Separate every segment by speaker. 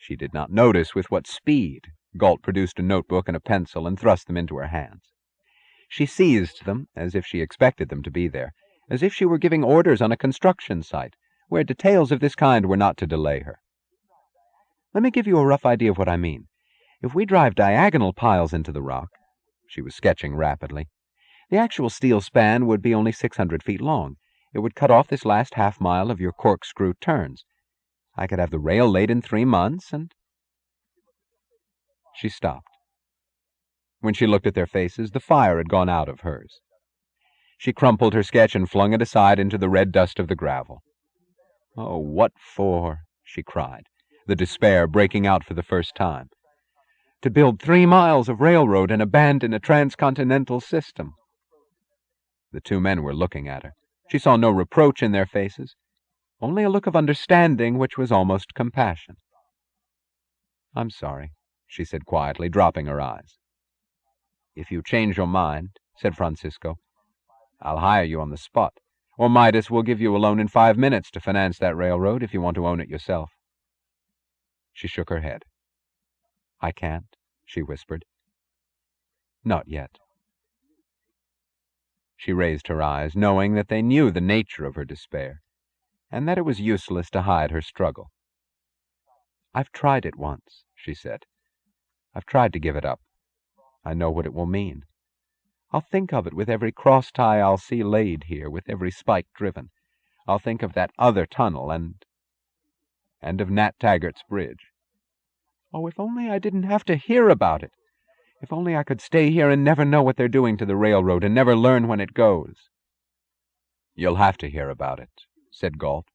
Speaker 1: She did not notice with what speed Galt produced a notebook and a pencil and thrust them into her hands. She seized them as if she expected them to be there, as if she were giving orders on a construction site, where details of this kind were not to delay her. Let me give you a rough idea of what I mean. If we drive diagonal piles into the rock, she was sketching rapidly, the actual steel span would be only 600 feet long. It would cut off this last half-mile of your corkscrew turns. I could have the rail laid in 3 months, and... She stopped. When she looked at their faces, the fire had gone out of hers. She crumpled her sketch and flung it aside into the red dust of the gravel. "Oh, what for?" she cried, the despair breaking out for the first time. "To build 3 miles of railroad and abandon a transcontinental system." The 2 men were looking at her. She saw no reproach in their faces, only a look of understanding which was almost compassion. "I'm sorry," she said quietly, dropping her eyes. "If you change your mind," said Francisco, "I'll hire you on the spot, or Midas will give you a loan in 5 minutes to finance that railroad if you want to own it yourself." She shook her head. "I can't," she whispered. "Not yet." She raised her eyes, knowing that they knew the nature of her despair, and that it was useless to hide her struggle. "I've tried it once," she said. "I've tried to give it up. I know what it will mean. I'll think of it with every cross-tie I'll see laid here, with every spike driven. I'll think of that other tunnel and of Nat Taggart's bridge. Oh, if only I didn't have to hear about it! If only I could stay here and never know what they're doing to the railroad and never learn when it goes." "You'll have to hear about it," said Galt.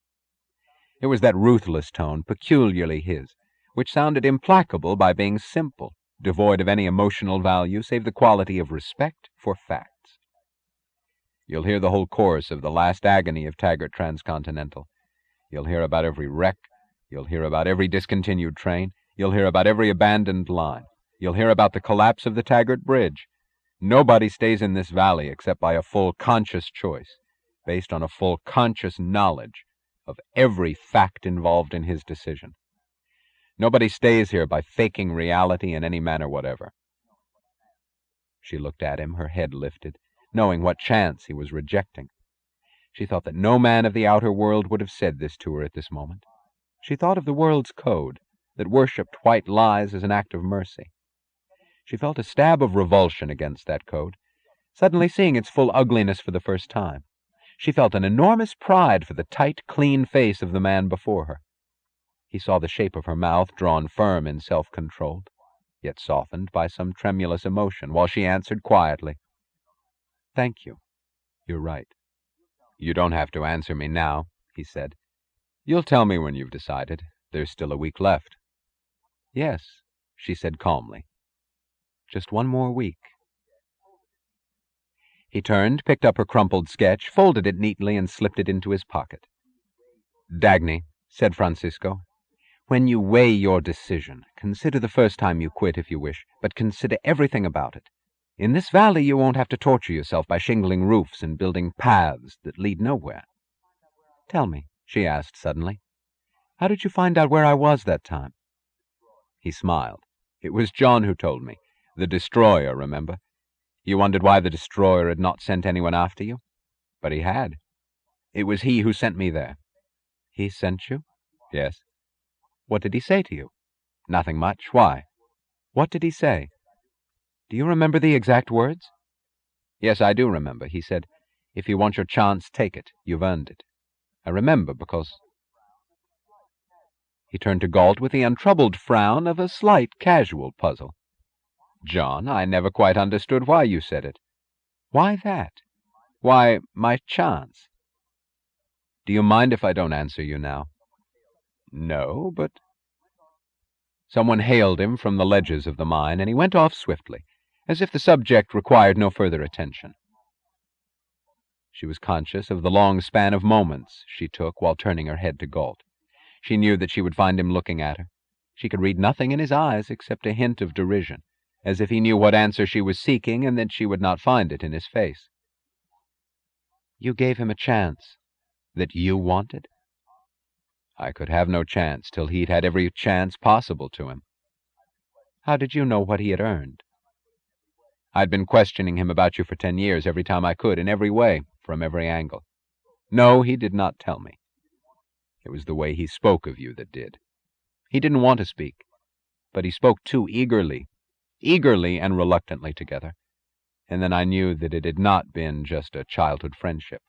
Speaker 1: It was that ruthless tone, peculiarly his, which sounded implacable by being simple, devoid of any emotional value save the quality of respect for facts. "You'll hear the whole course of the last agony of Taggart Transcontinental. You'll hear about every wreck. You'll hear about every discontinued train. You'll hear about every abandoned line. You'll hear about the collapse of the Taggart Bridge. Nobody stays in this valley except by a full conscious choice, based on a full conscious knowledge of every fact involved in his decision. Nobody stays here by faking reality in any manner whatever." She looked at him, her head lifted, knowing what chance he was rejecting. She thought that no man of the outer world would have said this to her at this moment. She thought of the world's code, that worshipped white lies as an act of mercy. She felt a stab of revulsion against that code, suddenly seeing its full ugliness for the first time. She felt an enormous pride for the tight, clean face of the man before her. He saw the shape of her mouth drawn firm and self-controlled, yet softened by some tremulous emotion, while she answered quietly, "Thank you. You're right." "You don't have to answer me now," he said. "You'll tell me when you've decided. There's still a week left." "Yes," she said calmly. "Just 1 more week." He turned, picked up her crumpled sketch, folded it neatly, and slipped it into his pocket. "Dagny," said Francisco, "when you weigh your decision, consider the first time you quit if you wish, but consider everything about it. In this valley you won't have to torture yourself by shingling roofs and building paths that lead nowhere." "Tell me," she asked suddenly, "how did you find out where I was that time?" He smiled. "It was John who told me. The destroyer, remember? You wondered why the destroyer had not sent anyone after you? But he had. It was he who sent me there." "He sent you?" "Yes." "What did he say to you?" "Nothing much. Why?" "What did he say? Do you remember the exact words?" "Yes, I do remember. He said, 'If you want your chance, take it. You've earned it.' I remember because—" He turned to Galt with the untroubled frown of a slight casual puzzle. "John, I never quite understood why you said it." "Why that?" "Why, my chance." "Do you mind if I don't answer you now?" "No, but—" Someone hailed him from the ledges of the mine, and he went off swiftly, as if the subject required no further attention. She was conscious of the long span of moments she took while turning her head to Galt. She knew that she would find him looking at her. She could read nothing in his eyes except a hint of derision, as if he knew what answer she was seeking and that she would not find it in his face. "You gave him a chance that you wanted?" I could have no chance till he'd had every chance possible to him. How did you know what he had earned? I'd been questioning him about you for 10 years, every time I could, in every way, from every angle. No, he did not tell me. It was the way he spoke of you that did. He didn't want to speak, but he spoke too eagerly and reluctantly together, and then I knew that it had not been just a childhood friendship.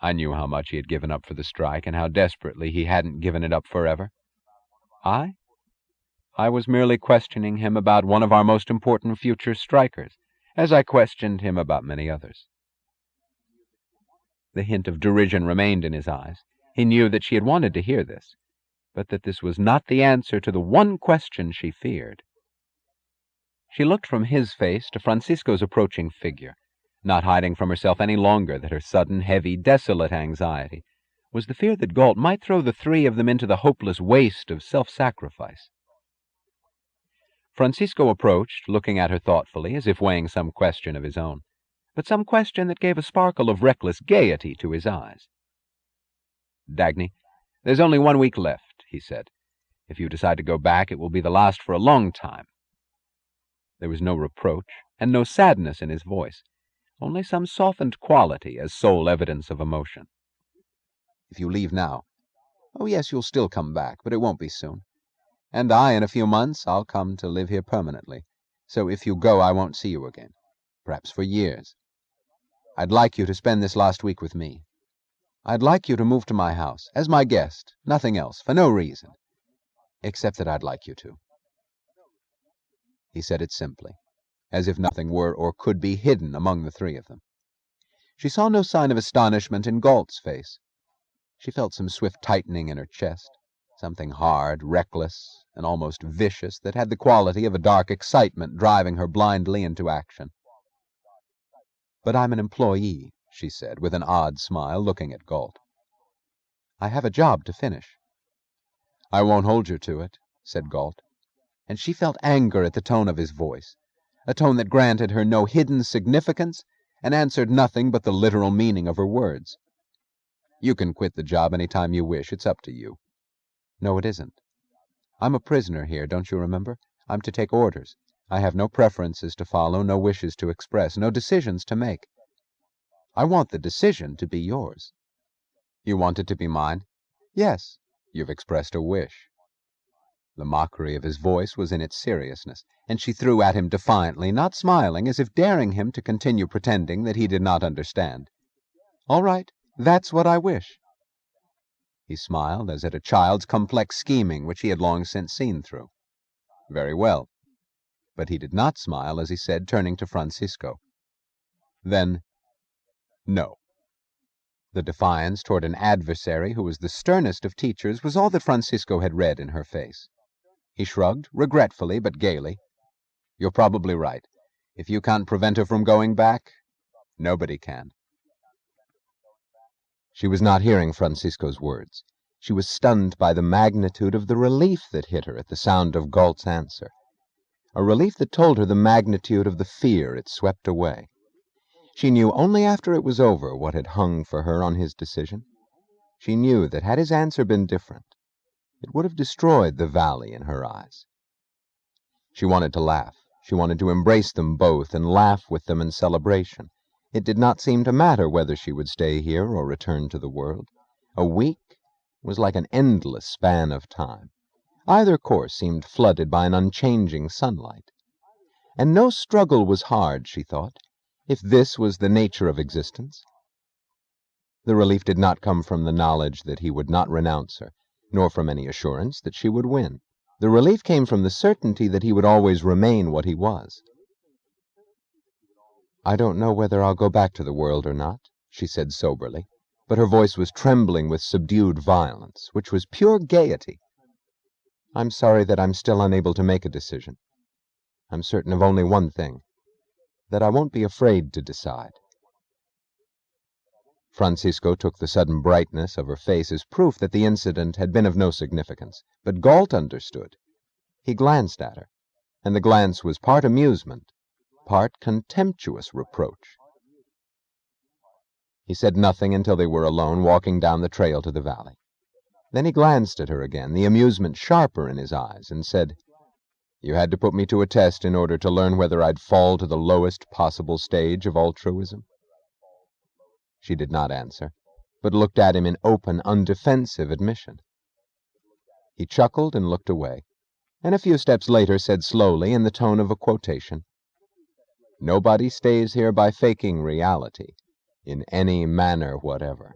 Speaker 1: I knew how much he had given up for the strike, and how desperately he hadn't given it up forever. I was merely questioning him about one of our most important future strikers, as I questioned him about many others. The hint of derision remained in his eyes. He knew that she had wanted to hear this, but that this was not the answer to the one question she feared. She looked from his face to Francisco's approaching figure, not hiding from herself any longer that her sudden, heavy, desolate anxiety was the fear that Galt might throw the three of them into the hopeless waste of self-sacrifice. Francisco approached, looking at her thoughtfully, as if weighing some question of his own, but some question that gave a sparkle of reckless gaiety to his eyes. "Dagny, there's only 1 week left," he said. "If you decide to go back, it will be the last for a long time." There was no reproach and no sadness in his voice, only some softened quality as sole evidence of emotion. "If you leave now, oh yes, you'll still come back, but it won't be soon. And in a few months, I'll come to live here permanently, so if you go, I won't see you again, perhaps for years. I'd like you to spend this last week with me. I'd like you to move to my house, as my guest, nothing else, for no reason, except that I'd like you to." He said it simply, as if nothing were or could be hidden among the three of them. She saw no sign of astonishment in Galt's face. She felt some swift tightening in her chest, something hard, reckless, and almost vicious that had the quality of a dark excitement driving her blindly into action. "But I'm an employee," she said, with an odd smile, looking at Galt. "I have a job to finish." "I won't hold you to it," said Galt, and she felt anger at the tone of his voice, a tone that granted her no hidden significance and answered nothing but the literal meaning of her words. "You can quit the job any time you wish. It's up to you." "No, it isn't. I'm a prisoner here, don't you remember? I'm to take orders. I have no preferences to follow, no wishes to express, no decisions to make. I want the decision to be yours." "You want it to be mine?" "Yes." "You've expressed a wish." The mockery of his voice was in its seriousness, and she threw at him defiantly, not smiling, as if daring him to continue pretending that he did not understand. "All right, that's what I wish." He smiled, as at a child's complex scheming which he had long since seen through. "Very well." But he did not smile as he said, turning to Francisco, "Then, no." The defiance toward an adversary who was the sternest of teachers was all that Francisco had read in her face. He shrugged, regretfully but gaily. "You're probably right. If you can't prevent her from going back, nobody can." She was not hearing Francisco's words. She was stunned by the magnitude of the relief that hit her at the sound of Galt's answer, a relief that told her the magnitude of the fear it swept away. She knew only after it was over what had hung for her on his decision. She knew that had his answer been different, it would have destroyed the valley in her eyes. She wanted to laugh. She wanted to embrace them both and laugh with them in celebration. It did not seem to matter whether she would stay here or return to the world. A week was like an endless span of time. Either course seemed flooded by an unchanging sunlight. And no struggle was hard, she thought, if this was the nature of existence. The relief did not come from the knowledge that he would not renounce her, nor from any assurance that she would win. The relief came from the certainty that he would always remain what he was. "I don't know whether I'll go back to the world or not," she said soberly, but her voice was trembling with subdued violence, which was pure gaiety. "I'm sorry that I'm still unable to make a decision. I'm certain of only one thing, that I won't be afraid to decide." Francisco took the sudden brightness of her face as proof that the incident had been of no significance, but Galt understood. He glanced at her, and the glance was part amusement, part contemptuous reproach. He said nothing until they were alone, walking down the trail to the valley. Then he glanced at her again, the amusement sharper in his eyes, and said, "You had to put me to a test in order to learn whether I'd fall to the lowest possible stage of altruism?" She did not answer, but looked at him in open, undefensive admission. He chuckled and looked away, and a few steps later said slowly, in the tone of a quotation, "Nobody stays here by faking reality, in any manner whatever."